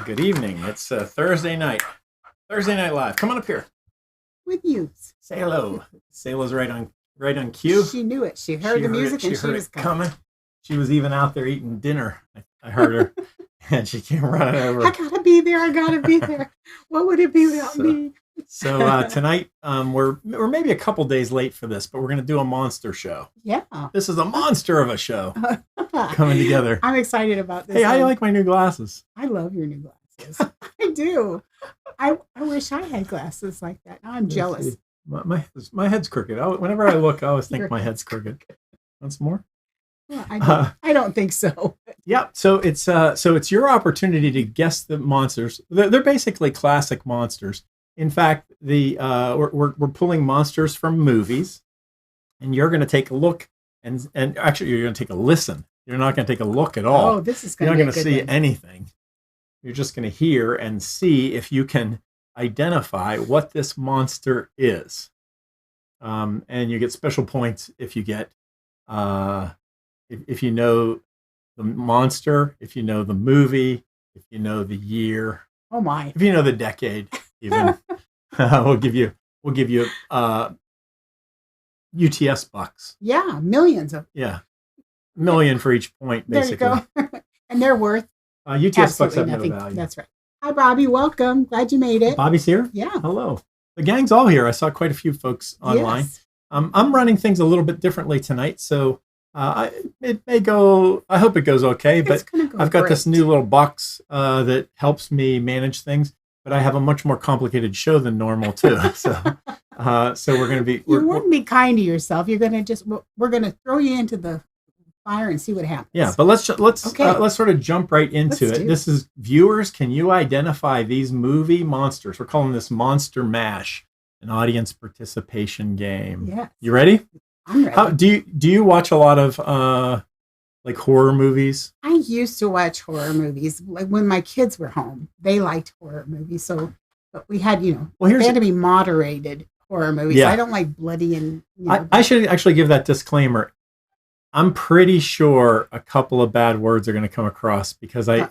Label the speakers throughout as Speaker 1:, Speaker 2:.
Speaker 1: Good evening. It's Thursday night. Thursday Night Live. Come on up here.
Speaker 2: With YOOTS.
Speaker 1: Say hello. Sayla's right on cue.
Speaker 2: She knew it. She heard the music and she was coming.
Speaker 1: She was even out there eating dinner. I heard her. And she came running over.
Speaker 2: I gotta be there. I gotta be there. What would it be without me?
Speaker 1: So tonight, we're maybe a couple days late for this, but we're going to do a monster show.
Speaker 2: Yeah.
Speaker 1: This is a monster of a show coming together.
Speaker 2: I'm excited about this.
Speaker 1: Hey, how do you like my new glasses?
Speaker 2: I love your new glasses. I do. I wish I had glasses like that. Now I'm jealous.
Speaker 1: My head's crooked. Whenever I look, I always think my head's crooked. Want some more?
Speaker 2: Well, I don't think so.
Speaker 1: Yeah. So it's your opportunity to guess the monsters. They're basically classic monsters. In fact, we're pulling monsters from movies, and you're going to take a look, and actually you're going to take a listen. You're not going to take a look at all.
Speaker 2: Oh, this is going to
Speaker 1: be
Speaker 2: You're not
Speaker 1: going to see anything. You're just going to hear and see if you can identify what this monster is. And you get special points if you get if you know the monster, if you know the movie, if you know the year.
Speaker 2: Oh my!
Speaker 1: If you know the decade. Even we'll give you UTS bucks.
Speaker 2: Yeah, millions of.
Speaker 1: Yeah, million for each point, basically.
Speaker 2: There you go. And they're worth
Speaker 1: UTS bucks have no value.
Speaker 2: That's right. Hi, Bobby. Welcome. Glad you made it.
Speaker 1: Bobby's here.
Speaker 2: Yeah.
Speaker 1: Hello. The gang's all here. I saw quite a few folks online.
Speaker 2: Yes.
Speaker 1: I'm running things a little bit differently tonight, so it may go. I hope it goes okay. But I've got this new little box that helps me manage things. But I have a much more complicated show than normal too. So we're going to be.
Speaker 2: You wouldn't be kind to yourself. You're going to we're going to throw you into the fire and see what happens.
Speaker 1: Yeah, but let's sort of jump right into it. This is viewers. Can you identify these movie monsters? We're calling this Monster Mash, an audience participation game.
Speaker 2: Yeah.
Speaker 1: You ready?
Speaker 2: I'm ready.
Speaker 1: Do you watch a lot of like horror movies?
Speaker 2: I used to watch horror movies. Like when my kids were home, they liked horror movies. So, but we had, they had to be moderated horror movies.
Speaker 1: Yeah.
Speaker 2: I don't like bloody and.
Speaker 1: I should actually give that disclaimer. I'm pretty sure a couple of bad words are going to come across because I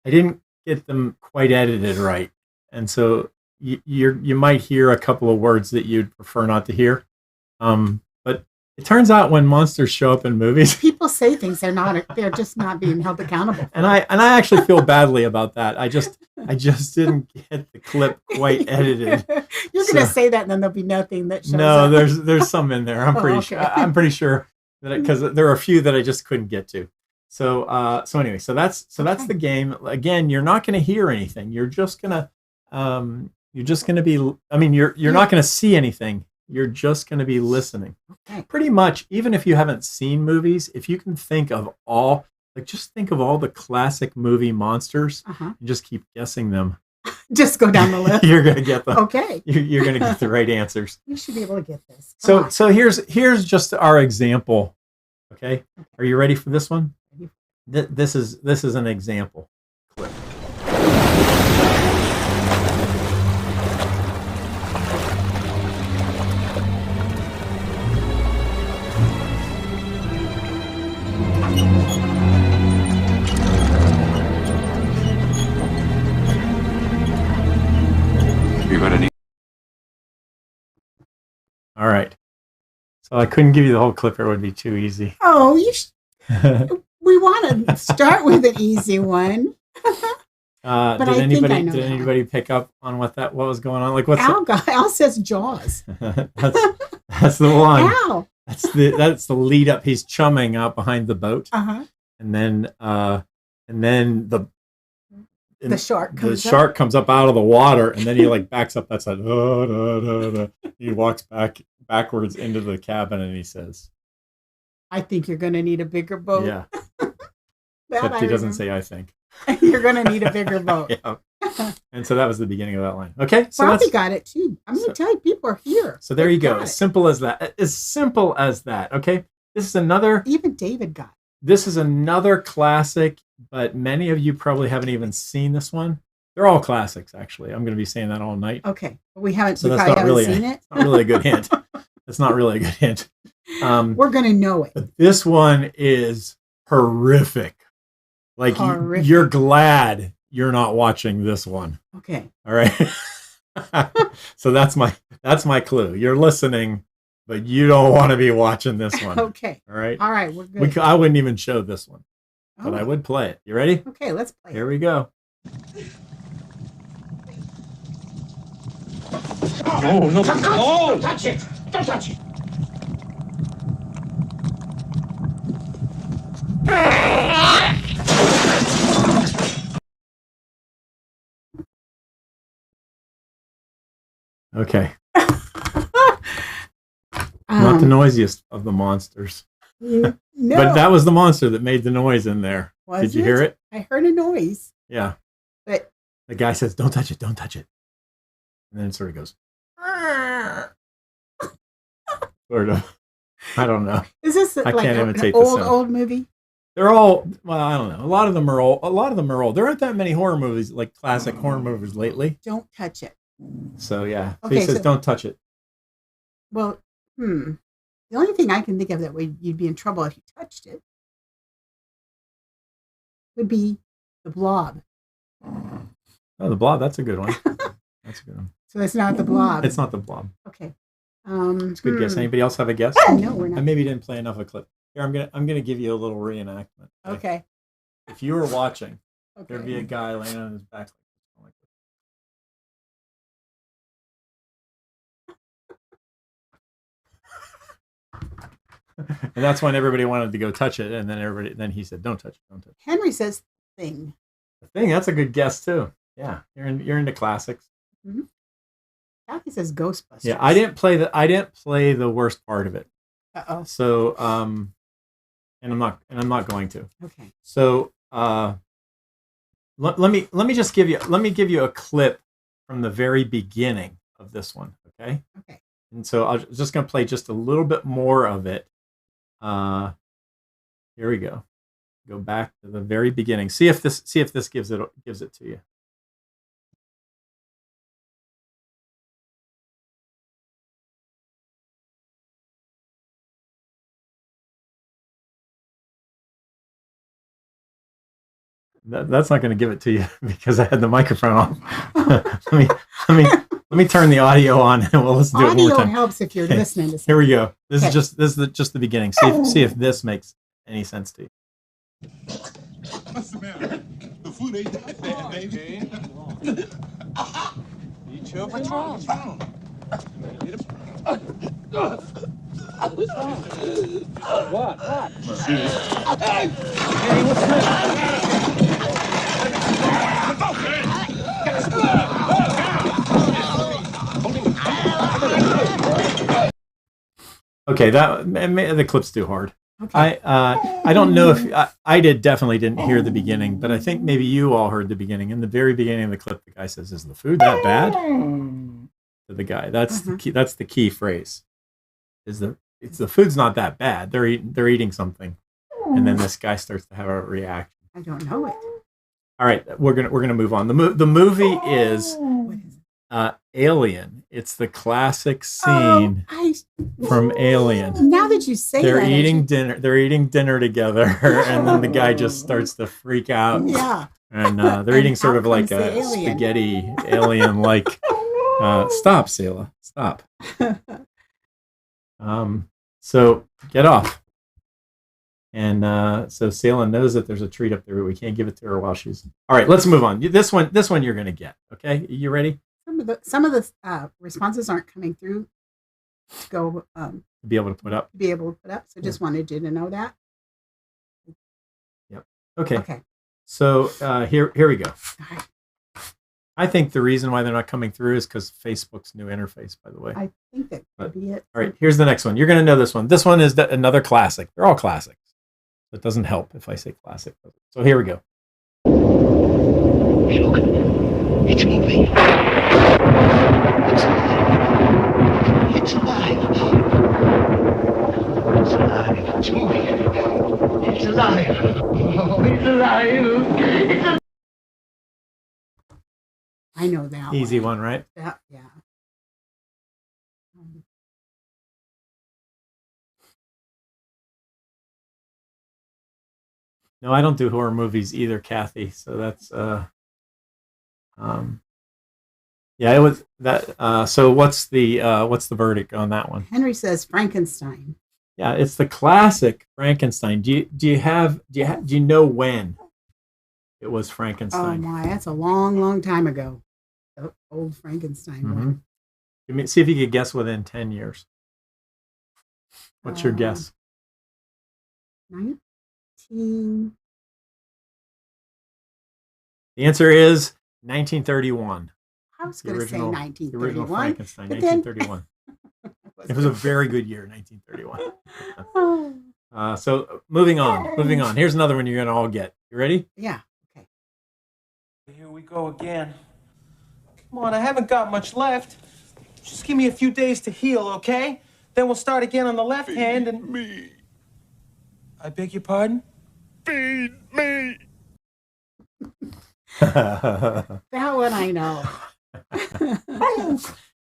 Speaker 1: didn't get them quite edited right, and so you might hear a couple of words that you'd prefer not to hear. But it turns out when monsters show up in movies,
Speaker 2: people say things they're just not being held accountable.
Speaker 1: And I actually feel badly about that. I just didn't get the clip quite edited.
Speaker 2: You're going to say that and then there'll be nothing that shows
Speaker 1: up.
Speaker 2: No,
Speaker 1: there's some in there. I'm pretty sure that because there are a few that I just couldn't get to. So anyway, so that's the game. Again, you're not going to hear anything. You're just going to be, I mean, you're not going to see anything. You're just going to be listening.
Speaker 2: Okay.
Speaker 1: Pretty much, even if you haven't seen movies, if you can think of all the classic movie monsters and just keep guessing them.
Speaker 2: Just go down the list.
Speaker 1: You're going to get them.
Speaker 2: Okay.
Speaker 1: You're going to get the right answers.
Speaker 2: You should be able to get this.
Speaker 1: So here's just our example. Okay. Are you ready for this one? This is an example clip. All right. So I couldn't give you the whole clip. It would be too easy.
Speaker 2: Oh, we want to start with an easy one.
Speaker 1: Did anybody pick up on what was going on? Like what's
Speaker 2: Al says Jaws.
Speaker 1: that's the one.
Speaker 2: Al.
Speaker 1: That's the lead up. He's chumming out behind the boat. And then the shark comes up out of the water, and then he like backs up. That's like he walks backwards into the cabin, and he says,
Speaker 2: "I think you're going to need a bigger boat."
Speaker 1: Yeah, except he doesn't say "I think."
Speaker 2: You're going to need a bigger boat.
Speaker 1: Yeah. And so that was the beginning of that line. Okay, so
Speaker 2: Bobby got it too. I'm going to tell you, people are here.
Speaker 1: So there you go. As simple as that. As simple as that. Okay, this is another.
Speaker 2: Even David got it.
Speaker 1: This is another classic, but many of you probably haven't even seen this one. They're all classics, actually. I'm going to be saying that all night.
Speaker 2: Okay, but we haven't.
Speaker 1: So
Speaker 2: we
Speaker 1: that's
Speaker 2: probably
Speaker 1: not really
Speaker 2: haven't seen it.
Speaker 1: Not really a good hint. That's not really a good hint.
Speaker 2: We're going to know it.
Speaker 1: But this one is horrific. Like
Speaker 2: Horrific.
Speaker 1: you're glad you're not watching this one.
Speaker 2: Okay.
Speaker 1: All right. So that's my clue. You're listening, but you don't want to be watching this one.
Speaker 2: Okay.
Speaker 1: All right.
Speaker 2: All right. We're good.
Speaker 1: I wouldn't even show this one, but I would play it. You ready?
Speaker 2: Okay. Let's play.
Speaker 1: Here we go.
Speaker 3: Oh, no. Don't touch it. Don't touch it.
Speaker 1: Okay. Not the noisiest of the monsters.
Speaker 2: No.
Speaker 1: But that was the monster that made the noise in there. Did you hear it?
Speaker 2: I heard a noise.
Speaker 1: Yeah.
Speaker 2: But
Speaker 1: the guy says, "Don't touch it, don't touch it." And then it sort of goes. Sort of. I don't know.
Speaker 2: Is this
Speaker 1: I
Speaker 2: like
Speaker 1: can't imitate
Speaker 2: an
Speaker 1: the sound.
Speaker 2: old movie?
Speaker 1: They're all, well, I don't know. A lot of them are old. There aren't that many horror movies, like classic horror movies lately.
Speaker 2: Don't touch it.
Speaker 1: So yeah. So
Speaker 2: Okay,
Speaker 1: he says, "Don't touch it."
Speaker 2: Well, the only thing I can think of that way you'd be in trouble if you touched it would be the Blob.
Speaker 1: Oh, the Blob. That's a good one. That's a good one.
Speaker 2: So it's not the Blob.
Speaker 1: It's not the Blob.
Speaker 2: Okay.
Speaker 1: It's a good guess. Anybody else have a guess?
Speaker 2: No, we're not.
Speaker 1: I maybe didn't play enough of a clip. Here, I'm gonna give you a little reenactment.
Speaker 2: Okay.
Speaker 1: If you were watching, there'd be a guy laying on his back like this. And that's when everybody wanted to go touch it, and then he said, "Don't touch it, don't touch it."
Speaker 2: Henry says Thing.
Speaker 1: The Thing. That's a good guess too. Yeah, you're into classics.
Speaker 2: Mm-hmm. Kathy says Ghostbusters.
Speaker 1: Yeah, I didn't play the worst part of it.
Speaker 2: Uh-oh.
Speaker 1: So and I'm not going to.
Speaker 2: Okay.
Speaker 1: So let me just give you a clip from the very beginning of this one, okay?
Speaker 2: Okay.
Speaker 1: And so I'm just going to play just a little bit more of it. Here we go. Go back to the very beginning. See if this gives it to you. That's not going to give it to you because I had the microphone off. let me turn the audio on and we'll listen to it one more time.
Speaker 2: Audio helps if you're listening to something.
Speaker 1: Here we go. This is just the beginning. See if this makes any sense to you.
Speaker 4: What's the matter? The food ain't that bad, baby.
Speaker 5: You choking?
Speaker 4: What's wrong? What's wrong?
Speaker 5: What?
Speaker 4: Hey,
Speaker 5: what's the
Speaker 1: Okay, the clip's too hard.
Speaker 2: Okay.
Speaker 1: I don't know if I definitely didn't hear the beginning, but I think maybe you all heard the beginning. In the very beginning of the clip, the guy says, "Is the food that bad?" To the guy. That's the key. That's the key phrase. It's the food's not that bad. They're eating something, and then this guy starts to have a reaction.
Speaker 2: I don't know it.
Speaker 1: All right, we're gonna move on. The movie is Alien. It's the classic scene from Alien.
Speaker 2: Now that you say
Speaker 1: they're
Speaker 2: that,
Speaker 1: eating dinner. They're eating dinner together, and then the guy just starts to freak out.
Speaker 2: Yeah.
Speaker 1: And they're eating sort of like a spaghetti alien. Like, stop, Selah, stop. So get off. And so Selah knows that there's a treat up there, but we can't give it to her while she's. All right, let's move on. This one you're gonna get. Okay, you ready?
Speaker 2: Some of the responses aren't coming through to go
Speaker 1: Be able to put up.
Speaker 2: So just wanted you to know that.
Speaker 1: Yep. Okay.
Speaker 2: Okay.
Speaker 1: So here we go.
Speaker 2: All right.
Speaker 1: I think the reason why they're not coming through is because Facebook's new interface, by the way.
Speaker 2: I think that could be it.
Speaker 1: All right, here's the next one. You're going to know this one. This one is another classic. They're all classics. It doesn't help if I say classic. So here we go.
Speaker 6: Hey, look. It's moving. It's alive. It's alive. It's moving. It's alive. Oh, it's alive. It's alive.
Speaker 2: I know that
Speaker 1: Easy one, right?
Speaker 2: Yeah.
Speaker 1: No, I don't do horror movies either, Kathy. So that's Yeah, it was that. So what's the verdict on that one?
Speaker 2: Henry says Frankenstein.
Speaker 1: Yeah, it's the classic Frankenstein. Do you know when it was
Speaker 2: Oh
Speaker 1: Frankenstein?
Speaker 2: my, that's a long, long time ago. The old Frankenstein one.
Speaker 1: See if you could guess within 10 years. What's your guess?
Speaker 2: 19.
Speaker 1: The answer is 1931.
Speaker 2: I was going to say 1931.
Speaker 1: The original Frankenstein, 1931. It was a very good year, 1931. So moving on. Here's another one you're going to all get. You ready?
Speaker 2: Yeah. Okay.
Speaker 7: Here we go again. Come on, I haven't got much left. Just give me a few days to heal, okay? Then we'll start again on the left hand and...
Speaker 4: me.
Speaker 7: I beg your pardon?
Speaker 4: Feed me.
Speaker 2: That one I know.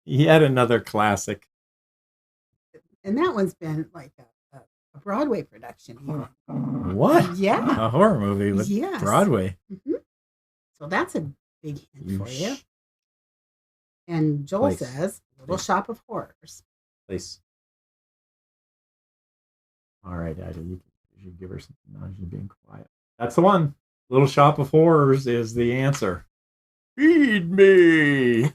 Speaker 1: He had another classic.
Speaker 2: And that one's been like a Broadway production. Even.
Speaker 1: What?
Speaker 2: Yeah.
Speaker 1: A horror movie with Broadway.
Speaker 2: Mm-hmm. So that's a big hint for you. And Joel says, Little Shop of Horrors.
Speaker 1: Place. All right, Ida, you should give her something. Now she's being quiet. That's the one. Little Shop of Horrors is the answer. Feed me.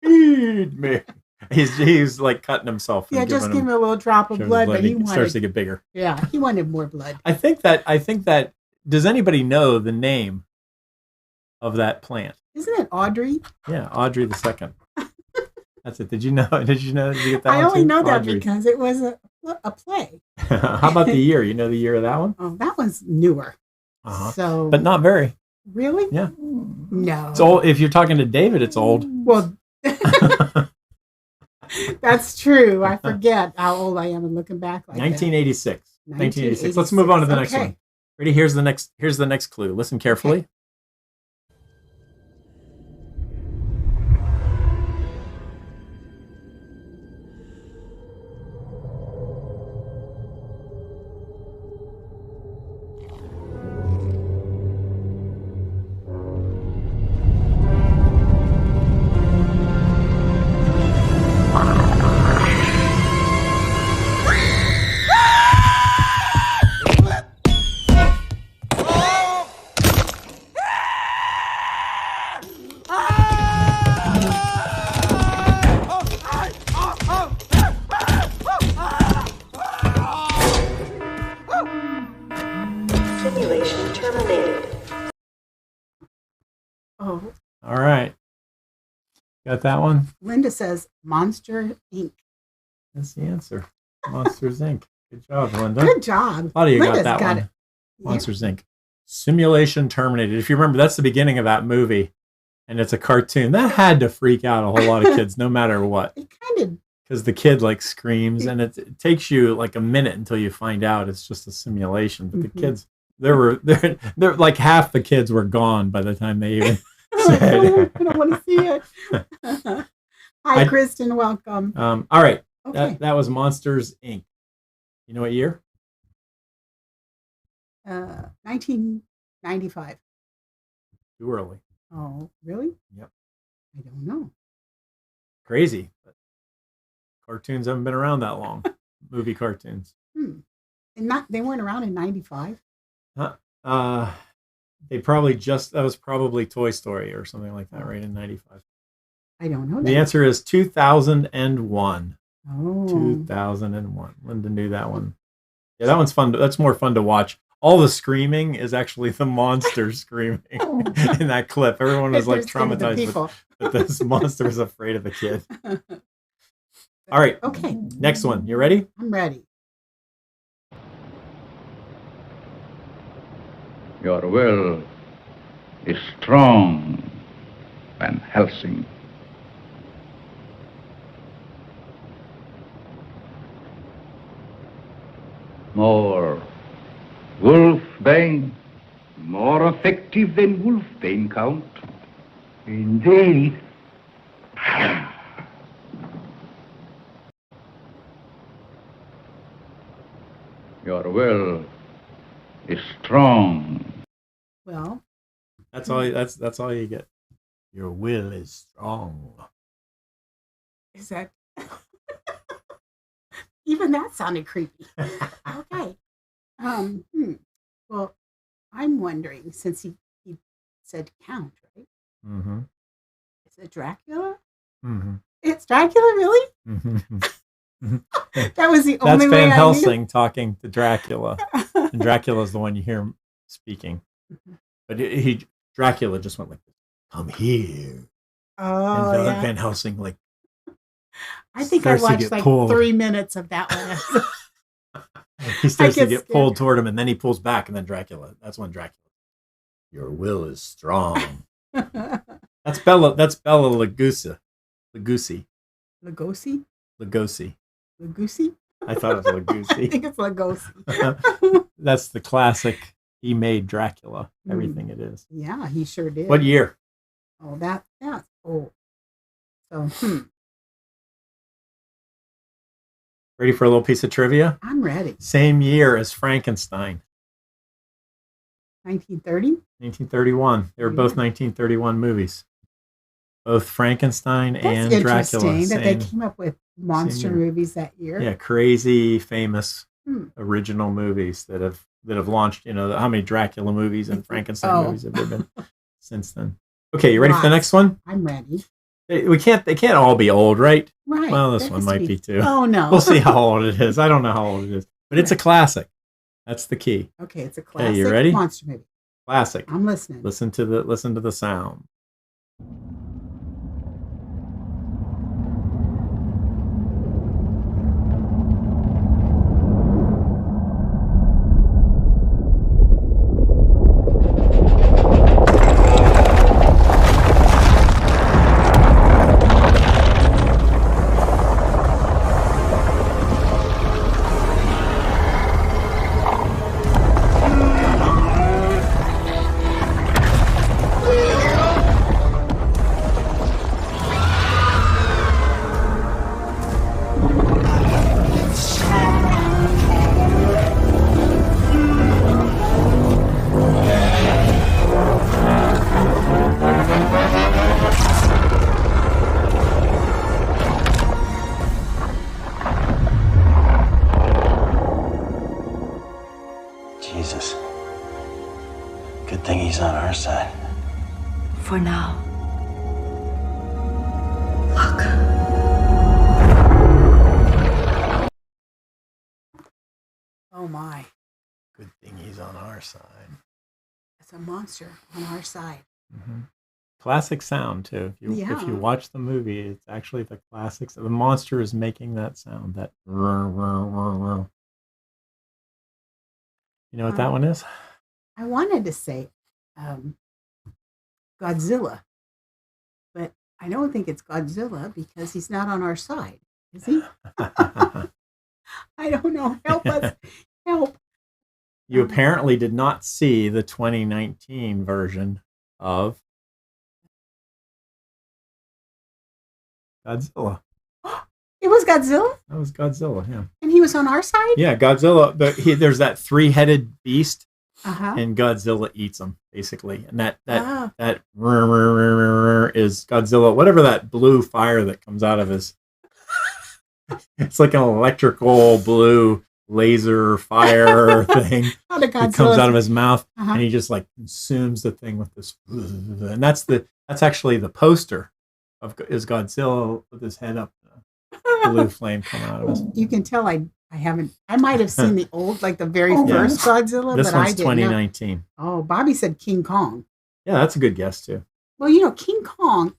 Speaker 1: Feed me. He's like cutting himself.
Speaker 2: Yeah, just give him a little drop of blood, but he
Speaker 1: starts to get bigger.
Speaker 2: Yeah, he wanted more blood.
Speaker 1: I think that. Does anybody know the name of that plant?
Speaker 2: Isn't it Audrey?
Speaker 1: Yeah, Audrey the Second. That's it. Did you know? Did you get that?
Speaker 2: I only know that
Speaker 1: Audrey.
Speaker 2: because it was a play.
Speaker 1: How about the year? You know the year of that one?
Speaker 2: Oh, that one's newer. So,
Speaker 1: but not very.
Speaker 2: Really?
Speaker 1: Yeah.
Speaker 2: No.
Speaker 1: It's old. If you're talking to David, it's old.
Speaker 2: Well, that's true. I forget how old I am and looking back like
Speaker 1: 1986. 1986. Let's move on to the next one. Ready? Here's the next clue. Listen carefully. Okay.
Speaker 8: Simulation terminated.
Speaker 2: Oh.
Speaker 1: All right. Got that one?
Speaker 2: Linda says Monster Inc.
Speaker 1: That's the answer. Monsters Inc. Good job, Linda.
Speaker 2: Good job.
Speaker 1: A lot of you
Speaker 2: Linda's
Speaker 1: got that one.
Speaker 2: it.
Speaker 1: Monsters Inc. Simulation terminated. If you remember, that's the beginning of that movie, and it's a cartoon. That had to freak out a whole lot of kids, no matter what.
Speaker 2: It kind of,
Speaker 1: because the kid like screams, and it takes you like a minute until you find out it's just a simulation. But the kids, they're like half the kids were gone by the time they even said.
Speaker 2: I don't want to see it. Hi, Kristen. Welcome.
Speaker 1: All right.
Speaker 2: Okay.
Speaker 1: That was Monsters Inc. You know what year?
Speaker 2: 1995.
Speaker 1: Too early.
Speaker 2: Oh, really?
Speaker 1: Yep.
Speaker 2: I don't know.
Speaker 1: Crazy. But cartoons haven't been around that long. Movie cartoons.
Speaker 2: And they weren't around in 95.
Speaker 1: They probably that was probably Toy Story or something like that, right? In 95.
Speaker 2: I don't know.
Speaker 1: The answer is 2001.
Speaker 2: Oh.
Speaker 1: 2001. Linda knew that one. Yeah, that one's fun. That's more fun to watch. All the screaming is actually the monster screaming in that clip. Everyone was like traumatized, but this monster was afraid of the kid. All right.
Speaker 2: Okay.
Speaker 1: Next one. You ready?
Speaker 2: I'm ready.
Speaker 9: Your will is strong and Helsing. More Wolfbane, more effective than Wolfbane, Count. Indeed. Your will is strong.
Speaker 2: Well,
Speaker 1: that's all you get. Your will is strong.
Speaker 2: Is that even that sounded creepy? Okay. Well, I'm wondering, since he said count, right?
Speaker 1: Mm-hmm.
Speaker 2: Is it Dracula?
Speaker 1: Mm-hmm.
Speaker 2: It's Dracula, really?
Speaker 1: Mm-hmm.
Speaker 2: That was the only
Speaker 1: That's
Speaker 2: way
Speaker 1: Van
Speaker 2: I
Speaker 1: Helsing talking to Dracula. And Dracula's the one you hear him speaking. But Dracula just went like, come here.
Speaker 2: Oh,
Speaker 1: and
Speaker 2: yeah.
Speaker 1: Van Helsing, like,
Speaker 2: I think I
Speaker 1: starts to
Speaker 2: watched
Speaker 1: get
Speaker 2: like
Speaker 1: pulled.
Speaker 2: 3 minutes of that one.
Speaker 1: He starts to
Speaker 2: get
Speaker 1: get pulled toward him, and then he pulls back, and then Dracula. That's when Dracula. Your will is strong. That's Bella Lugosi.
Speaker 2: Lugosi?
Speaker 1: Lugosi.
Speaker 2: Lugosi?
Speaker 1: I thought it was Lugosi.
Speaker 2: I think it's Lugosi.
Speaker 1: That's the classic. He made Dracula. Everything it is.
Speaker 2: Yeah, he sure did.
Speaker 1: What year?
Speaker 2: Oh, that's old. So,
Speaker 1: Ready for a little piece of trivia?
Speaker 2: I'm ready.
Speaker 1: Same year as Frankenstein.
Speaker 2: 1930?
Speaker 1: 1931. They were both 1931 movies. Both Frankenstein and Dracula.
Speaker 2: Interesting that they came up with monster movies that year.
Speaker 1: Yeah, crazy, famous, original movies that have launched. You know, how many Dracula movies and Frankenstein movies have there been since then? Okay, you ready for the next one?
Speaker 2: I'm ready.
Speaker 1: They can't all be old, right?
Speaker 2: Right.
Speaker 1: Well, this one might be too.
Speaker 2: Oh no.
Speaker 1: We'll see how old it is. I don't know how old it is, but it's a classic. That's the key.
Speaker 2: Okay, it's a classic.
Speaker 1: Okay, you ready?
Speaker 2: Monster movie.
Speaker 1: Classic.
Speaker 2: I'm listening.
Speaker 1: Listen to the sound.
Speaker 10: Jesus. Good thing he's on our side.
Speaker 8: For now. Look.
Speaker 2: Oh my.
Speaker 1: Good thing he's on our side.
Speaker 2: It's a monster on our side.
Speaker 1: Mm-hmm. Classic sound too. If you watch the movie, it's actually the classics. The monster is making that sound. That. You know what that one is?
Speaker 2: I wanted to say Godzilla, but I don't think it's Godzilla because he's not on our side, is he? I don't know. Help us. Help.
Speaker 1: You apparently did not see the 2019 version of Godzilla.
Speaker 2: It was Godzilla?
Speaker 1: That was Godzilla, yeah.
Speaker 2: And he was on our side?
Speaker 1: Yeah, Godzilla. There's that 3-headed beast,
Speaker 2: Uh-huh.
Speaker 1: and Godzilla eats them, basically. And that
Speaker 2: Ah.
Speaker 1: is Godzilla, whatever that blue fire that comes out of his... It's like an electrical blue laser fire thing that comes out of his mouth, and he just like consumes the thing with this. And that's actually the poster of is Godzilla with his head up. Blue flame coming out of us.
Speaker 2: You can tell I might have seen the old, like the very first Godzilla,
Speaker 1: this
Speaker 2: but I
Speaker 1: one's
Speaker 2: didn't
Speaker 1: 2019.
Speaker 2: know. Oh, Bobby said King Kong.
Speaker 1: Yeah, that's a good guess too.
Speaker 2: Well, King Kong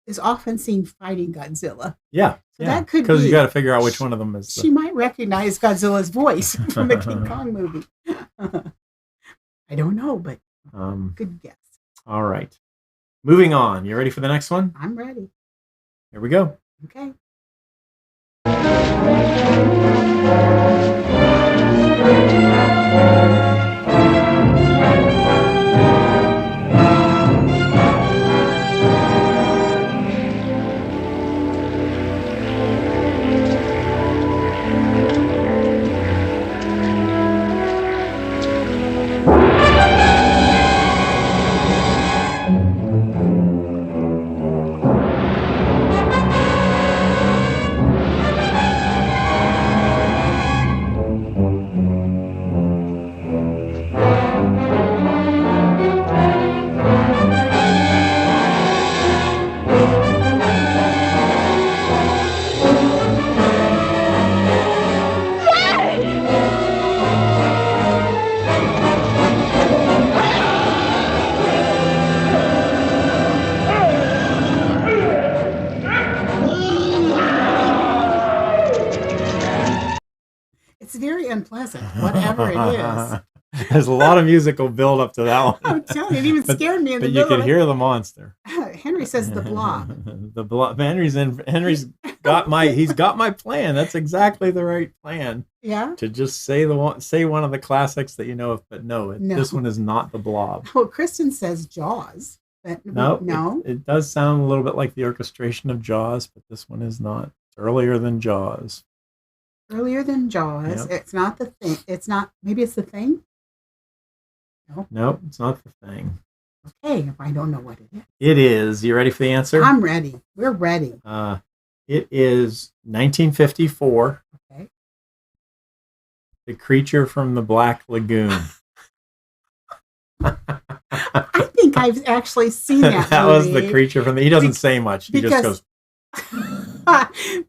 Speaker 2: is often seen fighting Godzilla.
Speaker 1: Yeah.
Speaker 2: So that could be.
Speaker 1: Because you got to figure out which one of them is.
Speaker 2: She might recognize Godzilla's voice from the King Kong movie. I don't know, but good guess.
Speaker 1: All right. Moving on. You ready for the next one?
Speaker 2: I'm ready.
Speaker 1: Here we go.
Speaker 2: Okay. unpleasant, whatever it is.
Speaker 1: There's a lot of musical build up to that one.
Speaker 2: I'm telling you, it even scared me in the
Speaker 1: But
Speaker 2: middle.
Speaker 1: you could hear the monster.
Speaker 2: Henry says the blob.
Speaker 1: The blob. Henry's got my plan. That's exactly the right plan.
Speaker 2: Yeah.
Speaker 1: To just say one of the classics that you know of, but no. This one is not the blob.
Speaker 2: Well, Kristen says Jaws. But
Speaker 1: no. It does sound a little bit like the orchestration of Jaws, but this one is not. It's earlier than Jaws.
Speaker 2: Earlier than Jaws. Yep. It's not the thing. It's not. Maybe it's the thing.
Speaker 1: Nope, it's not the thing.
Speaker 2: Okay, if I don't know what it is.
Speaker 1: It is. You ready for the answer?
Speaker 2: I'm ready. We're ready.
Speaker 1: It is 1954.
Speaker 2: Okay.
Speaker 1: The Creature from the Black Lagoon.
Speaker 2: I think I've actually seen that
Speaker 1: That
Speaker 2: movie.
Speaker 1: was the creature from the... He doesn't say much. He just goes...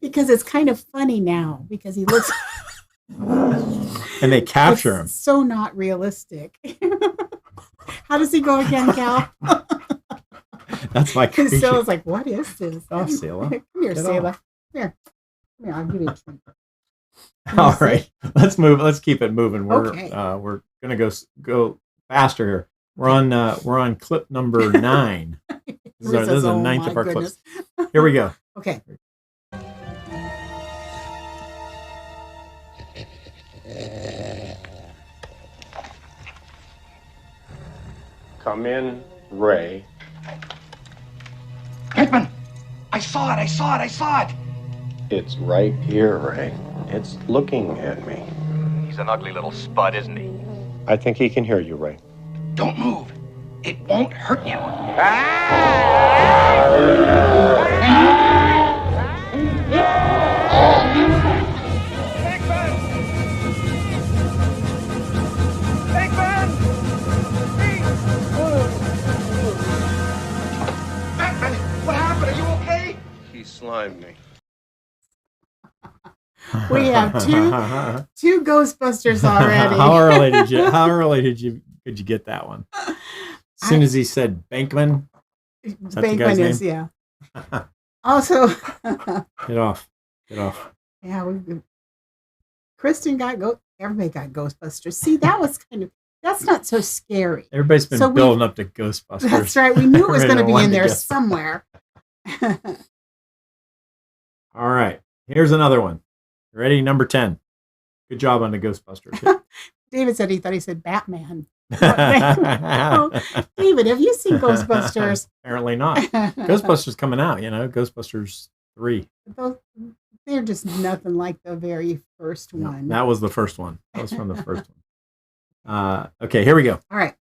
Speaker 2: Because it's kind of funny now. Because he looks...
Speaker 1: And they capture him.
Speaker 2: So not realistic. How does he go again, Cal?
Speaker 1: That's my creature.
Speaker 2: Sila's like, what is this?
Speaker 1: Oh, Sila.
Speaker 2: Come here, Sila. Come here, I'll give you a treat.
Speaker 1: All right. Let's move. Let's keep it moving.
Speaker 2: We're
Speaker 1: gonna go faster here. We're on clip number 9. This is the 9th of our clips. Here we go.
Speaker 2: Okay.
Speaker 11: Come in, Ray.
Speaker 3: Pinkman! I saw it!
Speaker 11: It's right here, Ray. It's looking at me.
Speaker 12: He's an ugly little spud, isn't he?
Speaker 11: I think he can hear you, Ray.
Speaker 3: Don't move. It won't hurt you.
Speaker 11: Slimed me.
Speaker 2: We have two Ghostbusters already.
Speaker 1: How early could you get that one? As soon as he said Bankman.
Speaker 2: Bankman is, yeah. Also,
Speaker 1: get off.
Speaker 2: Yeah, Kristen got everybody got Ghostbusters. See, that's not so scary.
Speaker 1: Everybody's been building up to Ghostbusters.
Speaker 2: That's right. We knew it was going to be in there somewhere.
Speaker 1: All right. Here's another one. Ready? Number 10. Good job on the Ghostbusters.
Speaker 2: David said he thought he said Batman. Oh, David, have you seen Ghostbusters?
Speaker 1: Apparently not. Ghostbusters coming out, Ghostbusters 3.
Speaker 2: They're just nothing like the very first one.
Speaker 1: That was the first one. That was from the first one. Okay, here we go.
Speaker 2: All right.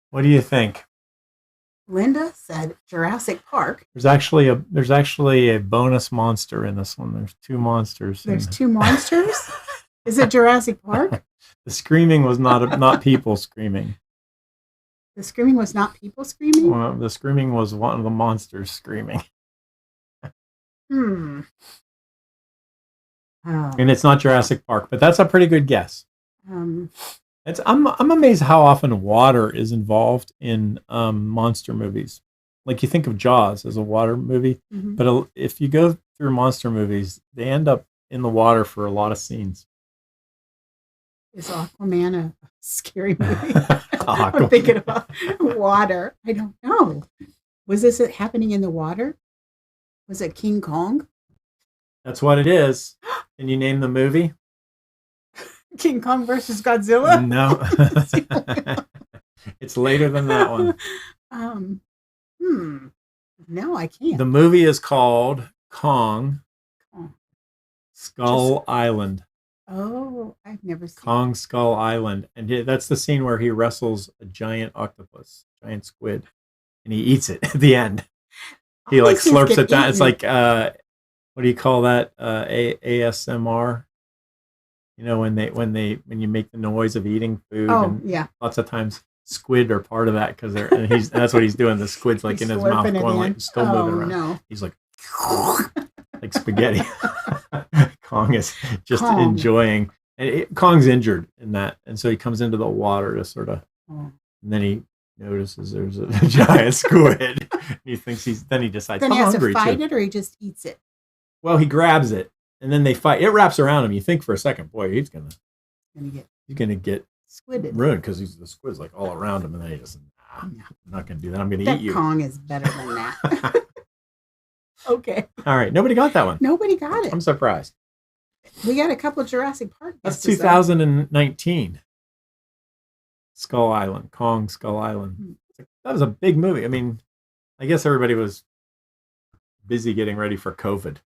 Speaker 1: What do you think?
Speaker 2: Linda said Jurassic Park.
Speaker 1: There's actually a bonus monster in this one. There's 2 monsters.
Speaker 2: There's 2 monsters? Is it Jurassic Park?
Speaker 1: The screaming was not people screaming.
Speaker 2: The screaming was not people screaming?
Speaker 1: Well, the screaming was one of the monsters screaming.
Speaker 2: Oh.
Speaker 1: And it's not Jurassic Park, but that's a pretty good guess. I'm amazed how often water is involved in monster movies. Like you think of Jaws as a water movie, but if you go through monster movies, they end up in the water for a lot of scenes.
Speaker 2: Is Aquaman a scary movie? I'm thinking about water. I don't know. Was this happening in the water? Was it King Kong?
Speaker 1: That's what it is. Can you name the movie?
Speaker 2: King Kong versus Godzilla?
Speaker 1: No. It's later than that one.
Speaker 2: No, I can't.
Speaker 1: The movie is called Kong Skull Island.
Speaker 2: Oh, I've never seen
Speaker 1: Kong Skull Island. And that's the scene where he wrestles a giant octopus, giant squid, and he eats it at the end. He like slurps it down. It's like, what do you call that? ASMR. You know, when you make the noise of eating food.
Speaker 2: Oh,
Speaker 1: and
Speaker 2: yeah.
Speaker 1: Lots of times squid are part of that because and that's what he's doing. The squid's like in his mouth, going like still moving around.
Speaker 2: No.
Speaker 1: He's like spaghetti. Kong is just enjoying, and Kong's injured in that, and so he comes into the water to sort of, and then he notices there's a giant squid. And he thinks then he decides.
Speaker 2: Then he has to fight
Speaker 1: too.
Speaker 2: it, or he just eats it.
Speaker 1: Well, he grabs it, and then they fight. It wraps around him. You think for a second, boy, he's gonna get
Speaker 2: squidded,
Speaker 1: ruined because the squid's like all around him, and then he just, I'm not gonna do that. I'm gonna eat you.
Speaker 2: Kong is better than that. Okay.
Speaker 1: All right. Nobody got that one.
Speaker 2: Nobody got it.
Speaker 1: I'm surprised.
Speaker 2: We got a couple of Jurassic Park.
Speaker 1: That's 2019. Skull Island, Kong Skull Island. That was a big movie. I mean, I guess everybody was busy getting ready for COVID.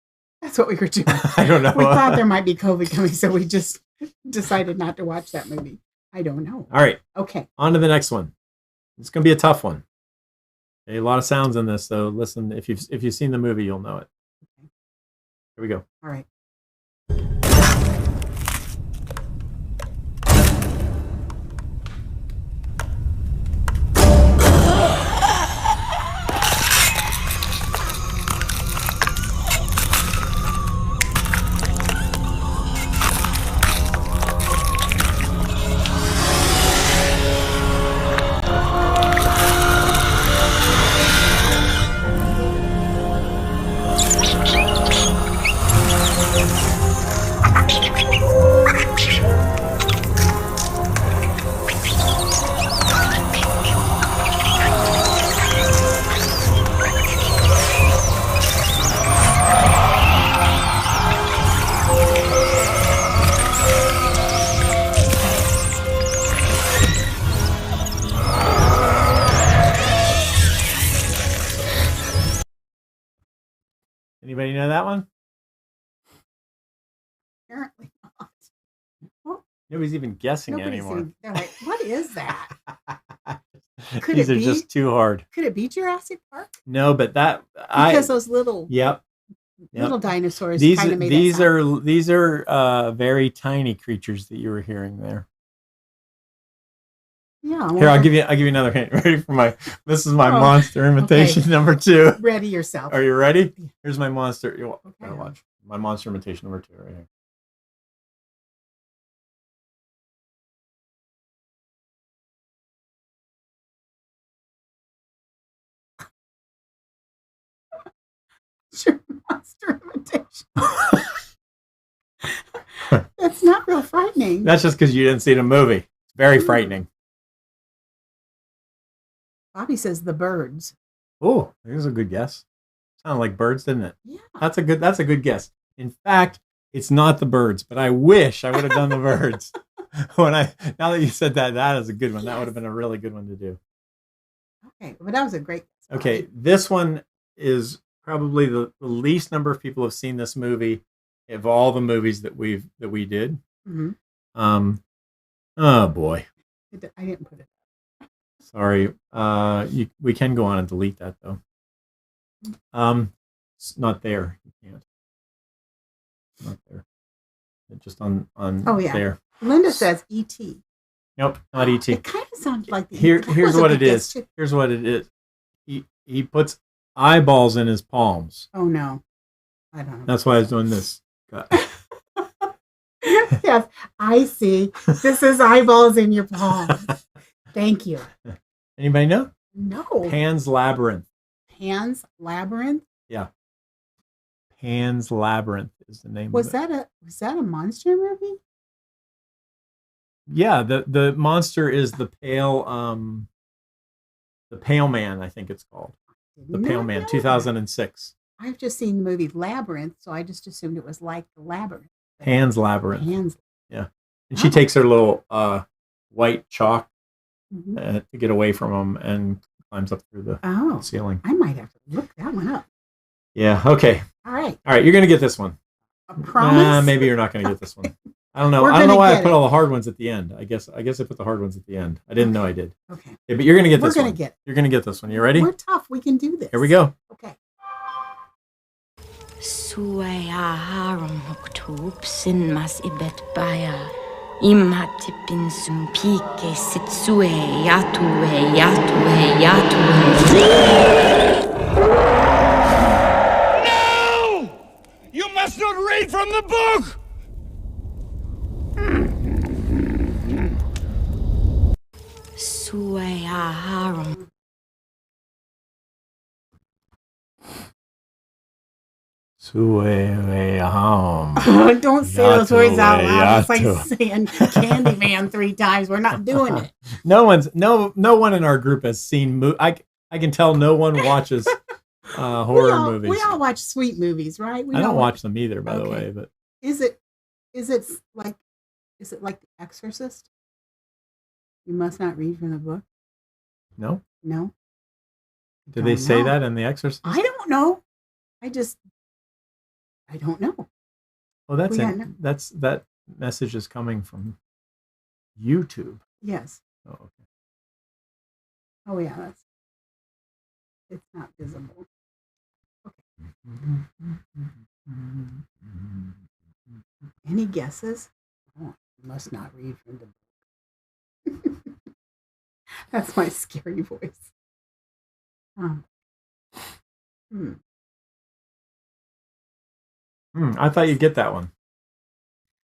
Speaker 2: That's what we were doing.
Speaker 1: I don't know.
Speaker 2: We thought there might be COVID coming, so we just decided not to watch that movie. I don't know.
Speaker 1: All right.
Speaker 2: Okay.
Speaker 1: On to the next one. It's going to be a tough one. Okay, a lot of sounds in this, so listen. If you've seen the movie, you'll know it. Okay. Here we go.
Speaker 2: All right.
Speaker 1: Anybody know that one?
Speaker 2: Apparently not. Well,
Speaker 1: nobody's even guessing anymore.
Speaker 2: Like, what is that?
Speaker 1: These are just too hard.
Speaker 2: Could it be Jurassic Park?
Speaker 1: No, but
Speaker 2: because those little little dinosaurs kind of made
Speaker 1: these are very tiny creatures that you were hearing there.
Speaker 2: Yeah.
Speaker 1: Here, I'll give you another hint. Ready for this is my monster imitation number 2.
Speaker 2: Ready yourself.
Speaker 1: Are you ready? Here's my monster. You gotta watch my monster imitation number 2 right here.
Speaker 2: Your monster imitation. That's not real frightening.
Speaker 1: That's just because you didn't see the movie. It's very frightening.
Speaker 2: Bobby says the birds.
Speaker 1: Oh, there's a good guess. Sounded like birds, didn't it?
Speaker 2: Yeah.
Speaker 1: That's a good guess. In fact, it's not the birds, but I wish I would have done the birds. Now that you said that is a good one. Yes. That would have been a really good one to do.
Speaker 2: Okay, well, that was a great guess.
Speaker 1: Okay, this one is probably the least number of people have seen this movie of all the movies that we did.
Speaker 2: Mm-hmm.
Speaker 1: Oh boy.
Speaker 2: I didn't put it.
Speaker 1: Sorry. We can go on and delete that though. It's not there. You can't. Not there. It's just on there.
Speaker 2: Linda says E.T.
Speaker 1: Nope, not E.T.
Speaker 2: It kind of sounds like
Speaker 1: here's what it is. Here's what it is. He puts eyeballs in his palms.
Speaker 2: Oh no. I don't know.
Speaker 1: That's why I was doing this.
Speaker 2: Yes, I see. This is eyeballs in your palms. Thank you.
Speaker 1: Anybody know?
Speaker 2: No.
Speaker 1: Pan's Labyrinth.
Speaker 2: Pan's Labyrinth?
Speaker 1: Yeah. Pan's Labyrinth is the name
Speaker 2: was
Speaker 1: of it.
Speaker 2: Was that a monster movie?
Speaker 1: Yeah, the monster is the pale man, I think it's called. The Pale Man, 2006.
Speaker 2: I've just seen the movie Labyrinth, so I just assumed it was like the Labyrinth.
Speaker 1: Pan's Labyrinth.
Speaker 2: Pan's.
Speaker 1: Yeah. And she takes her little white chalk to get away from him and climbs up through the ceiling.
Speaker 2: I might have to look that one up.
Speaker 1: Yeah, okay.
Speaker 2: All right.
Speaker 1: All right, you're going to get this one.
Speaker 2: A promise?
Speaker 1: Maybe you're not going to get this one. I don't know. I don't know why I put all the hard ones at the end. I guess I put the hard ones at the end. I didn't know I did.
Speaker 2: Okay.
Speaker 1: But you're gonna get this one.
Speaker 2: We're gonna get.
Speaker 1: You're gonna get this one. You ready?
Speaker 2: We're tough. We can do this.
Speaker 1: Here we go.
Speaker 2: Okay.
Speaker 8: Suayaharum hoktopsin mas ibet baya. Imatipin sumpike sitsue yatue yatue yatue.
Speaker 3: No! You must not read from the book!
Speaker 8: Suayaharum.
Speaker 2: Don't say those words out loud. It's like saying Candyman 3 times. We're not doing it.
Speaker 1: No one in our group has seen. I can tell no one watches horror movies.
Speaker 2: We all watch sweet movies, right?
Speaker 1: I don't watch them either, by the way. But
Speaker 2: is it like The Exorcist? You must not read from the book.
Speaker 1: No. Did they say that in The Exorcist?
Speaker 2: I don't know. I don't know.
Speaker 1: Well, that message is coming from YouTube.
Speaker 2: Yes.
Speaker 1: Oh, okay.
Speaker 2: Oh yeah, it's not visible. Okay. Any guesses? Oh, you must not read from the book. That's my scary voice.
Speaker 1: I thought you'd get that one.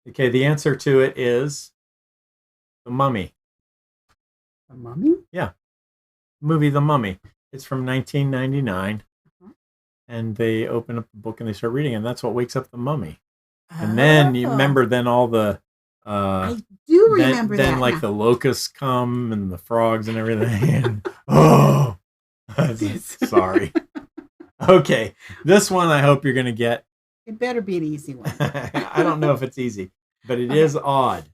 Speaker 1: Okay, the answer to it is The Mummy.
Speaker 2: The Mummy?
Speaker 1: Yeah. Movie The Mummy. It's from 1999. And they open up the book and they start reading, and that's what wakes up the mummy. And then you remember, all the
Speaker 2: I do remember that.
Speaker 1: Then like the locusts come and the frogs and everything. Sorry. Okay, this one I hope you're gonna get.
Speaker 2: It better be an easy one.
Speaker 1: I don't know if it's easy, but it is odd.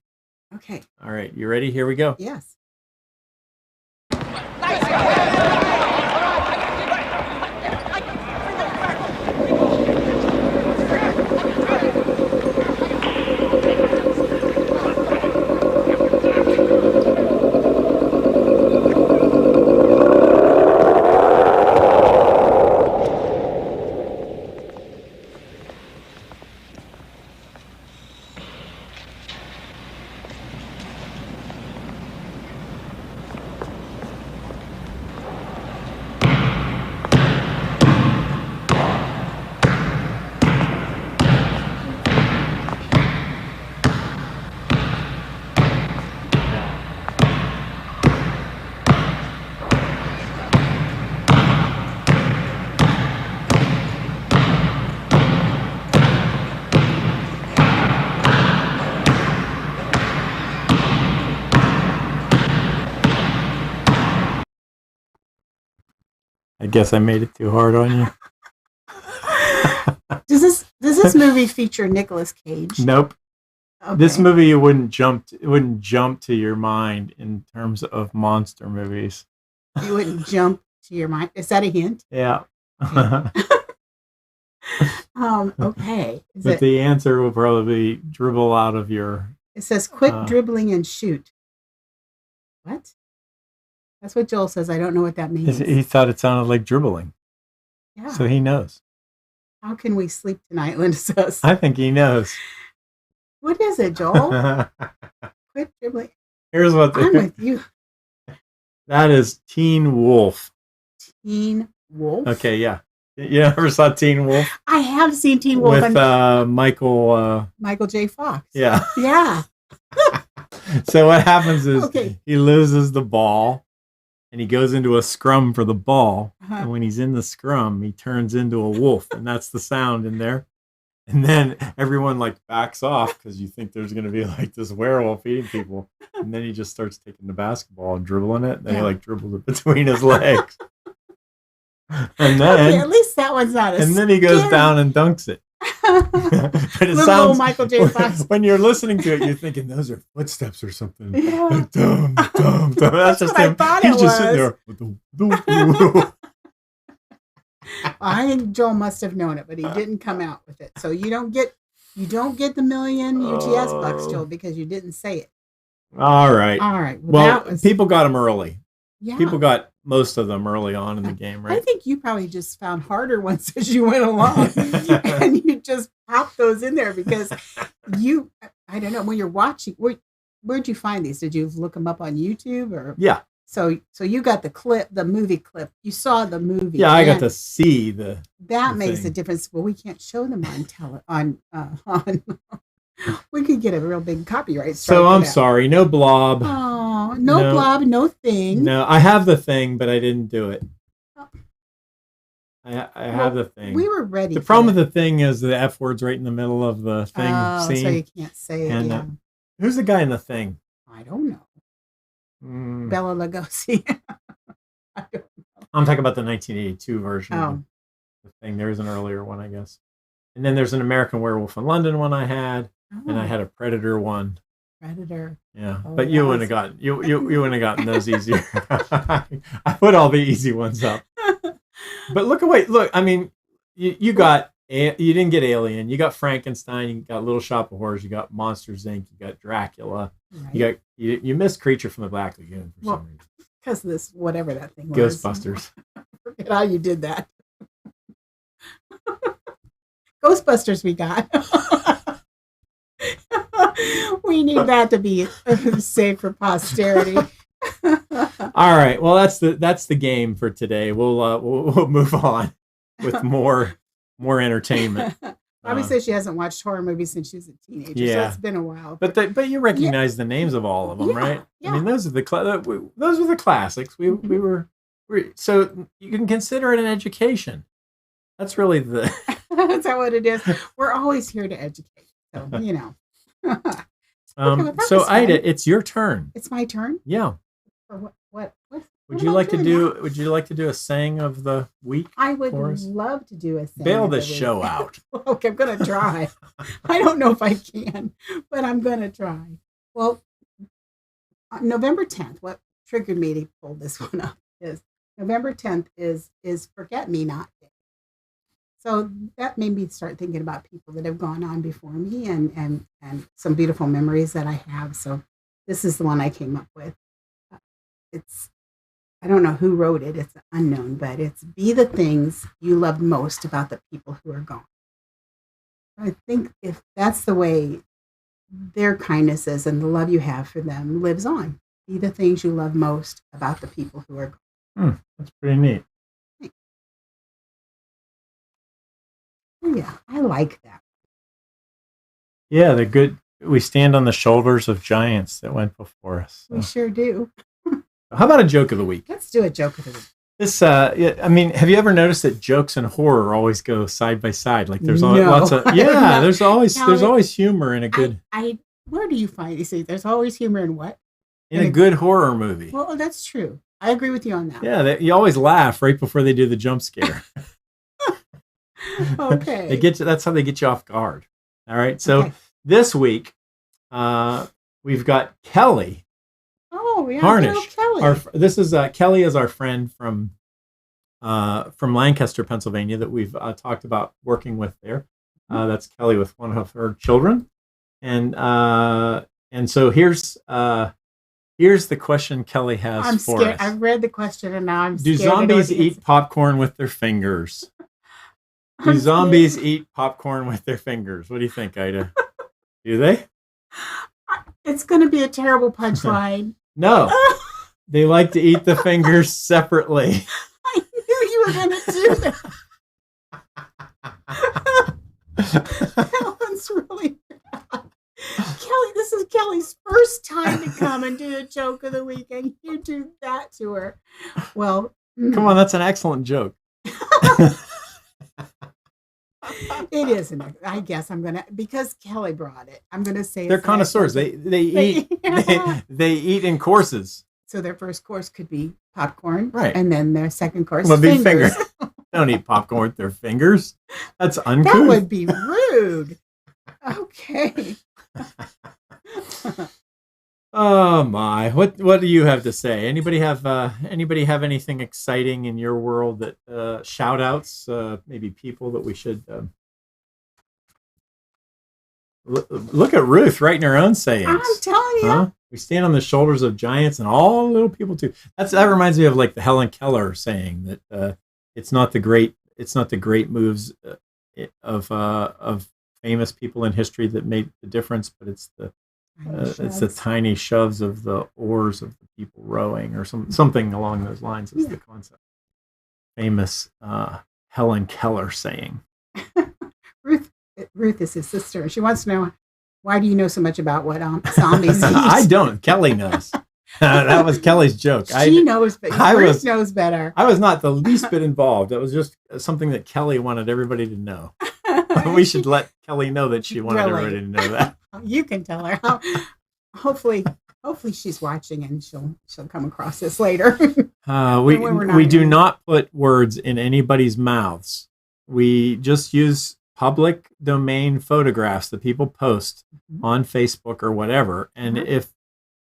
Speaker 2: Okay.
Speaker 1: All right, you ready? Here we go.
Speaker 2: Yes.
Speaker 1: I guess I made it too hard on you.
Speaker 2: Does this movie feature Nicolas Cage?
Speaker 1: Nope.
Speaker 2: Okay.
Speaker 1: This movie it wouldn't jump to your mind in terms of monster movies.
Speaker 2: You wouldn't jump to your mind. Is that a hint?
Speaker 1: Yeah.
Speaker 2: Okay.
Speaker 1: But the answer will probably dribble out of your.
Speaker 2: It says, "Quit dribbling and shoot." What? That's what Joel says. I don't know what that means.
Speaker 1: He thought it sounded like dribbling.
Speaker 2: Yeah.
Speaker 1: So he knows.
Speaker 2: How can we sleep tonight, Linda says.
Speaker 1: I think he knows.
Speaker 2: What is it, Joel? Quit dribbling.
Speaker 1: Here's what
Speaker 2: I'm with you.
Speaker 1: That is Teen Wolf.
Speaker 2: Teen Wolf?
Speaker 1: Okay, yeah. You ever saw Teen Wolf?
Speaker 2: I have seen Teen Wolf.
Speaker 1: With
Speaker 2: Michael J. Fox.
Speaker 1: Yeah.
Speaker 2: Yeah.
Speaker 1: So what happens is he loses the ball and he goes into a scrum for the ball. Uh-huh. And when he's in the scrum, he turns into a wolf. And that's the sound in there. And then everyone like backs off because you think there's going to be like this werewolf eating people. And then he just starts taking the basketball and dribbling it. And then he like dribbles it between his legs. And then
Speaker 2: at least that one's not
Speaker 1: and then he goes down and dunks it. But it sounds
Speaker 2: Michael J. Fox.
Speaker 1: When you're listening to it, you're thinking those are footsteps or something.
Speaker 2: Yeah.
Speaker 1: Like, dum, dum, dum. That's just him.
Speaker 2: He's
Speaker 1: just sitting there.
Speaker 2: I think Joel must have known it, but he didn't come out with it. So you don't get You don't get the million UTS bucks, Joel, because you didn't say it.
Speaker 1: All right.
Speaker 2: All right.
Speaker 1: Well, people got them early.
Speaker 2: Yeah.
Speaker 1: People got most of them early on in the game, right?
Speaker 2: I think you probably just found harder ones as you went along, and you just popped those in there because I don't know, when you're watching, where'd you find these? Did you look them up on YouTube or?
Speaker 1: Yeah.
Speaker 2: So you got the movie clip. You saw the movie.
Speaker 1: Yeah, I got to see the.
Speaker 2: That makes a difference. Well, we can't show them on we could get a real big copyright strike.
Speaker 1: So I'm sorry, no blob.
Speaker 2: Oh, no blob, no thing.
Speaker 1: No, I have the thing, but I didn't do it. I have the thing.
Speaker 2: We were ready.
Speaker 1: The problem with the thing is the F word's right in the middle of the thing scene.
Speaker 2: So you can't say it. Yeah.
Speaker 1: Who's the guy in the thing?
Speaker 2: I don't know. Bela Lugosi. I don't know.
Speaker 1: I'm talking about the 1982 version of the thing. There is an earlier one, I guess. And then there's an American Werewolf in London one I had, and I had a Predator one.
Speaker 2: Predator.
Speaker 1: Yeah, but you wouldn't have gotten you wouldn't have gotten those easier. I put all the easy ones up. But look. I mean, you didn't get Alien. You got Frankenstein. You got Little Shop of Horrors. You got Monsters Inc. You got Dracula. Right. You missed Creature from the Black Lagoon for some reason.
Speaker 2: Because this whatever that thing was.
Speaker 1: Ghostbusters.
Speaker 2: Forget how you did that. Ghostbusters we got. We need that to be saved for posterity.
Speaker 1: All right. Well, that's the game for today. We'll move on with more entertainment.
Speaker 2: Bobby says she hasn't watched horror movies since she was a teenager, so it's been a while.
Speaker 1: But you recognize the names of all of them, right? Yeah. I mean, those are the classics. We were so you can consider it an education. That's really the.
Speaker 2: That's not what it is. We're always here to educate, so you know.
Speaker 1: So Ida, it's your turn.
Speaker 2: It's my turn.
Speaker 1: Yeah.
Speaker 2: For what?
Speaker 1: Would you like to do a saying of the week?
Speaker 2: I would love to do a saying.
Speaker 1: Bail this show out.
Speaker 2: Okay, I'm gonna try. I don't know if I can, but I'm gonna try. Well, November 10th. What triggered me to pull this one up is November 10th is Forget Me Not Day. So that made me start thinking about people that have gone on before me and some beautiful memories that I have. So this is the one I came up with. I don't know who wrote it. It's unknown, but it's be the things you loved most about the people who are gone. I think if that's the way their kindness is and the love you have for them lives on, be the things you love most about the people who are gone.
Speaker 1: That's pretty neat.
Speaker 2: Yeah, I like that.
Speaker 1: Yeah, the good. We stand on the shoulders of giants that went before us. So.
Speaker 2: We sure do.
Speaker 1: How about a joke of the week?
Speaker 2: Let's do a joke of the week.
Speaker 1: This, I mean, have you ever noticed that jokes and horror always go side by side? Like there's lots of there's always humor in a good.
Speaker 2: Where do you find you see? There's always humor in what?
Speaker 1: In a good horror movie.
Speaker 2: Well, that's true. I agree with you on that.
Speaker 1: Yeah, you always laugh right before they do the jump scare.
Speaker 2: Okay.
Speaker 1: That's how they get you off guard. All right. So this week, we've got Kelly.
Speaker 2: Oh, yeah.
Speaker 1: Harnish.
Speaker 2: Kelly.
Speaker 1: This is Kelly is our friend from Lancaster, Pennsylvania, that we've talked about working with there. That's Kelly with one of her children, and so here's the question Kelly has
Speaker 2: I'm
Speaker 1: for
Speaker 2: scared.
Speaker 1: us.
Speaker 2: I've read the question and now I'm
Speaker 1: Do
Speaker 2: scared.
Speaker 1: zombies eat popcorn with their fingers? Do zombies eat popcorn with their fingers? What do you think, Ida? Do they?
Speaker 2: It's going to be a terrible punchline.
Speaker 1: No. They like to eat the fingers separately.
Speaker 2: I knew you were going to do that. That one's really bad. Kelly, this is Kelly's first time to come and do a joke of the week, and you do that to her. Well,
Speaker 1: come on, that's an excellent joke.
Speaker 2: It isn't. I guess I'm gonna, because Kelly brought it. I'm gonna say
Speaker 1: they're connoisseurs. They eat they eat in courses.
Speaker 2: So their first course could be popcorn,
Speaker 1: right?
Speaker 2: And then their second course
Speaker 1: would be
Speaker 2: fingers.
Speaker 1: Don't eat popcorn with their fingers. That's uncouth.
Speaker 2: That would be rude. Okay.
Speaker 1: Oh my! What do you have to say? Anybody have anything exciting in your world that shout outs? Maybe people that we should. Look at Ruth writing her own sayings.
Speaker 2: I'm telling you.
Speaker 1: Huh? We stand on the shoulders of giants and all little people too. That reminds me of like the Helen Keller saying that it's not the great moves of famous people in history that make the difference, but it's the tiny shoves of the oars of the people rowing, or something along those lines is the concept. Famous Helen Keller saying.
Speaker 2: Ruth is his sister. She wants to know, why do you know so much about what zombies eat?
Speaker 1: I don't. Kelly knows. That was Kelly's joke.
Speaker 2: She knows, but Ruth knows better.
Speaker 1: I was not the least bit involved. It was just something that Kelly wanted everybody to know. We should let Kelly know that she wanted everybody to know that.
Speaker 2: You can tell her. Hopefully she's watching and she'll come across this later.
Speaker 1: We do not put words in anybody's mouths. We just use public domain photographs that people post on Facebook or whatever. And if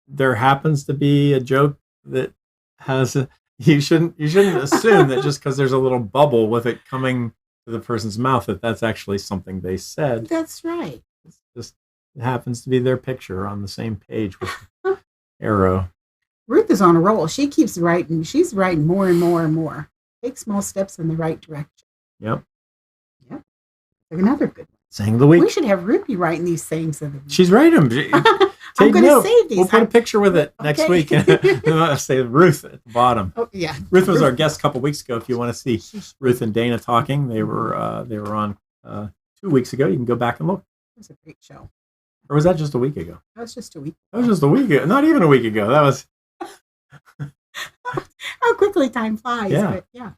Speaker 1: there happens to be a joke that has you shouldn't assume that just because there's a little bubble with it coming to the person's mouth that's actually something they said.
Speaker 2: That's right.
Speaker 1: It happens to be their picture on the same page with the arrow.
Speaker 2: Ruth is on a roll. She keeps writing. She's writing more and more and more. Take small steps in the right direction.
Speaker 1: Yep.
Speaker 2: Another good one.
Speaker 1: Saying of the week.
Speaker 2: We should have Ruthie writing these sayings of the week.
Speaker 1: She's writing them.
Speaker 2: I'm going to save these.
Speaker 1: We'll put a picture with it next week. Say Ruth at the bottom.
Speaker 2: Oh, yeah.
Speaker 1: Ruth was our guest a couple weeks ago. If you want to see Ruth and Dana talking, they were on 2 weeks ago. You can go back and look.
Speaker 2: It was a great show.
Speaker 1: Or was that just a week ago?
Speaker 2: That was just a week.
Speaker 1: That was just a week ago. Not even a week ago. That was.
Speaker 2: How quickly time flies.
Speaker 1: Yeah.
Speaker 2: But yeah.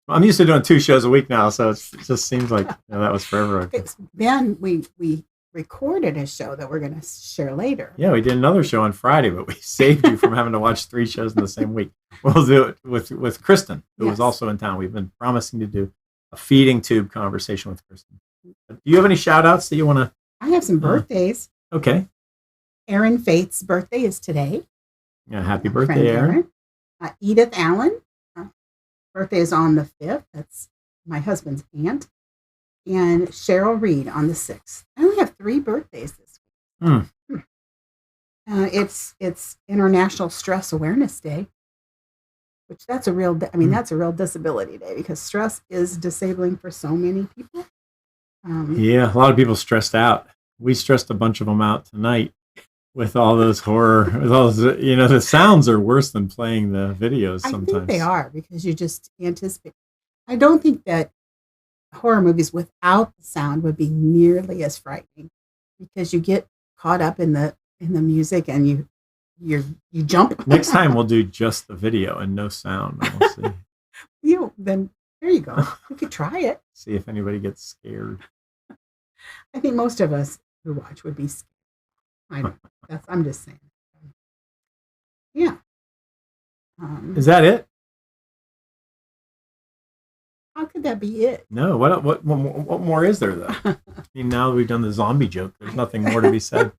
Speaker 1: I'm used to doing 2 shows a week now, so it just seems like that was forever ago.
Speaker 2: Then we recorded a show that we're going to share later.
Speaker 1: Yeah, we did another show on Friday, but we saved you from having to watch 3 shows in the same week. We'll do it with Kristen, who was also in town. We've been promising to do a feeding tube conversation with Kristen. Do you have any shout-outs that you want to?
Speaker 2: I have some birthdays.
Speaker 1: Okay.
Speaker 2: Aaron Faith's birthday is today.
Speaker 1: Yeah, happy birthday, Aaron.
Speaker 2: Edith Allen. Birthday is on the 5th. That's my husband's aunt. And Cheryl Reed on the 6th. I only have 3 birthdays this week. It's International Stress Awareness Day, which that's a real disability day, because stress is disabling for so many people.
Speaker 1: Yeah, a lot of people stressed out. We stressed a bunch of them out tonight with all those horror, with all those, the sounds are worse than playing the videos sometimes.
Speaker 2: I think they are, because you just anticipate. I don't think that horror movies without the sound would be nearly as frightening, because you get caught up in the music and you jump.
Speaker 1: Next time we'll do just the video and no sound. We'll see.
Speaker 2: Then there you go. We could try it.
Speaker 1: See if anybody gets scared.
Speaker 2: I think most of us who watch would be scared. I don't. I'm just saying. Yeah.
Speaker 1: Is that it?
Speaker 2: How could that be it?
Speaker 1: No. What more is there though? I mean, now that we've done the zombie joke, there's nothing more to be said.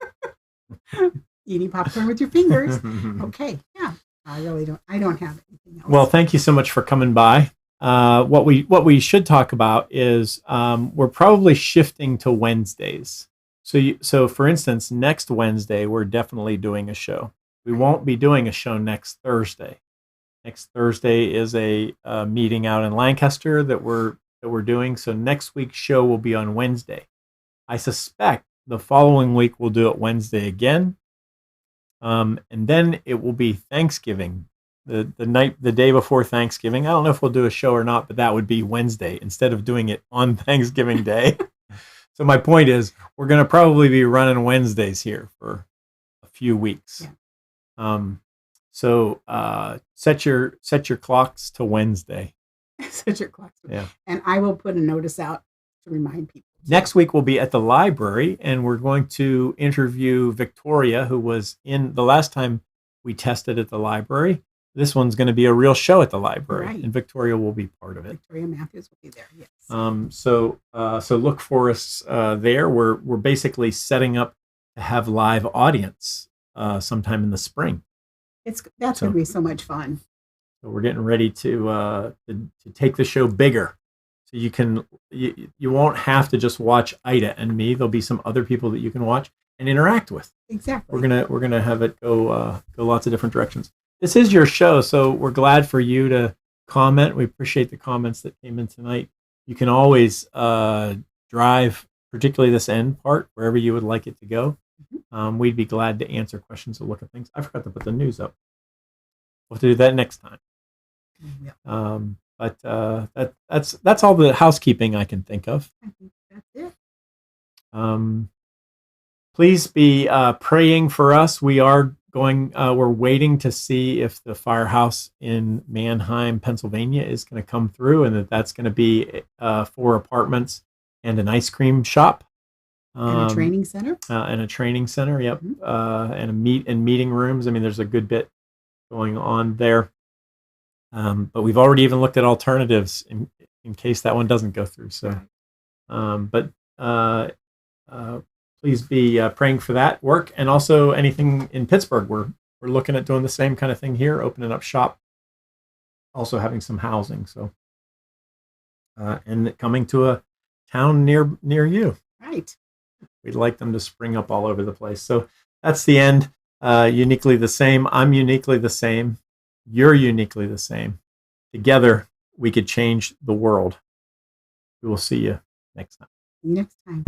Speaker 2: Eating popcorn with your fingers. Okay. Yeah. I don't have anything else.
Speaker 1: Well, thank you so much for coming by. What we should talk about is we're probably shifting to Wednesdays. So for instance, next Wednesday we're definitely doing a show. We won't be doing a show next Thursday. Next Thursday is a meeting out in Lancaster that we're doing. So next week's show will be on Wednesday. I suspect the following week we'll do it Wednesday again, and then it will be Thanksgiving. The day before Thanksgiving. I don't know if we'll do a show or not, but that would be Wednesday instead of doing it on Thanksgiving Day. So my point is, we're going to probably be running Wednesdays here for a few weeks. Yeah. So set your clocks to Wednesday.
Speaker 2: Set your clocks.
Speaker 1: Yeah.
Speaker 2: And I will put a notice out to remind people.
Speaker 1: Next week we'll be at the library, and we're going to interview Victoria, who was in the last time we tested at the library. This one's going to be a real show at the library, right. And Victoria will be part of it.
Speaker 2: Victoria Matthews will be there, yes.
Speaker 1: So look for us there. We're basically setting up to have live audience sometime in the spring.
Speaker 2: That's going to be so much fun.
Speaker 1: So we're getting ready to take the show bigger. So you won't have to just watch Ida and me. There'll be some other people that you can watch and interact with.
Speaker 2: Exactly.
Speaker 1: We're gonna have it go lots of different directions. This is your show, so we're glad for you to comment. We appreciate the comments that came in tonight. You can always drive, particularly this end part, wherever you would like it to go. We'd be glad to answer questions or look at things. I forgot to put the news up. We'll have to do that next time.
Speaker 2: Yeah.
Speaker 1: But that's all the housekeeping I can think of.
Speaker 2: I think that's it.
Speaker 1: Please be praying for us. We are we're waiting to see if the firehouse in Manheim, Pennsylvania is going to come through, and that's going to be 4 apartments and an ice cream shop.
Speaker 2: And a training center.
Speaker 1: And a training center, yep. And meeting rooms. I mean, there's a good bit going on there. But we've already even looked at alternatives in case that one doesn't go through. So, please be praying for that work, and also anything in Pittsburgh. We're looking at doing the same kind of thing here, opening up shop, also having some housing. So, and coming to a town near you.
Speaker 2: Right.
Speaker 1: We'd like them to spring up all over the place. So that's the end. Uniquely the same. I'm uniquely the same. You're uniquely the same. Together, we could change the world. We will see you next time.
Speaker 2: Next time.